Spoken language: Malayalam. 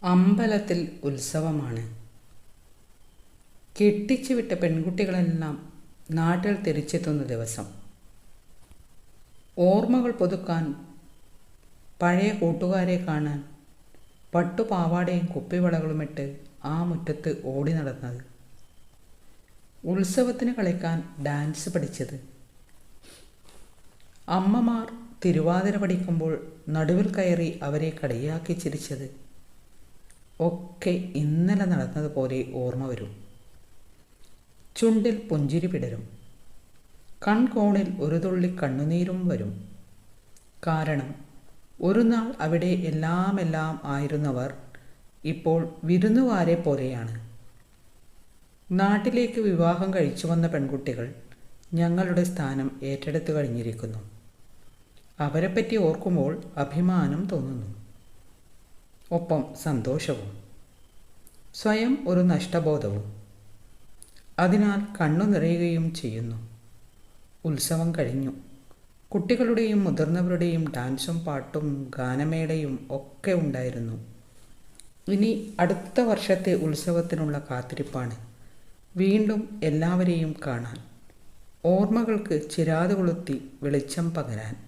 അമ്പലത്തിൽ ഉത്സവമാണ്. കെട്ടിച്ചു വിട്ട പെൺകുട്ടികളെല്ലാം നാട്ടിൽ തിരിച്ചെത്തുന്ന ദിവസം. ഓർമ്മകൾ പുതുക്കാൻ, പഴയ കൂട്ടുകാരെ കാണാൻ, പട്ടുപാവാടയും കുപ്പിവളകളുമിട്ട് ആ മുറ്റത്ത് ഓടി നടന്നത്. ഉത്സവത്തിന് കളിക്കാൻ ഡാൻസ് പഠിച്ചത്. അമ്മമാർ തിരുവാതിര പഠിക്കുമ്പോൾ നടുവിൽ കയറി അവരെ കളിയാക്കി ചിരിച്ചത് ഒക്കെ ഇന്നലെ നടന്നതുപോലെ ഓർമ്മ വരും. ചുണ്ടിൽ പുഞ്ചിരി പിടരും. കൺകോണിൽ ഒരു തുള്ളി കണ്ണുനീരും വരും. കാരണം ഒരു നാൾ അവിടെ എല്ലാം ആയിരുന്നവർ ഇപ്പോൾ വിരുന്നുകാരെ പോലെയാണ്. നാട്ടിലേക്ക് വിവാഹം കഴിച്ചു വന്ന പെൺകുട്ടികൾ ഞങ്ങളുടെ സ്ഥാനം ഏറ്റെടുത്തു കഴിഞ്ഞിരിക്കുന്നു. അവരെപ്പറ്റി ഓർക്കുമ്പോൾ അഭിമാനം തോന്നുന്നു, ഒപ്പം സന്തോഷവും, സ്വയം ഒരു നഷ്ടബോധവും. അതിനാൽ കണ്ണു നിറയുകയും ചെയ്യുന്നു. ഉത്സവം കഴിഞ്ഞു. കുട്ടികളുടെയും മുതിർന്നവരുടെയും ഡാൻസും പാട്ടും ഗാനമേളയും ഒക്കെ ഉണ്ടായിരുന്നു. ഇനി അടുത്ത വർഷത്തെ ഉത്സവത്തിനുള്ള കാത്തിരിപ്പാണ്. വീണ്ടും എല്ലാവരെയും കാണാൻ, ഓർമ്മകൾക്ക് ചിരാത് കൊളുത്തി വെളിച്ചം പകരാൻ.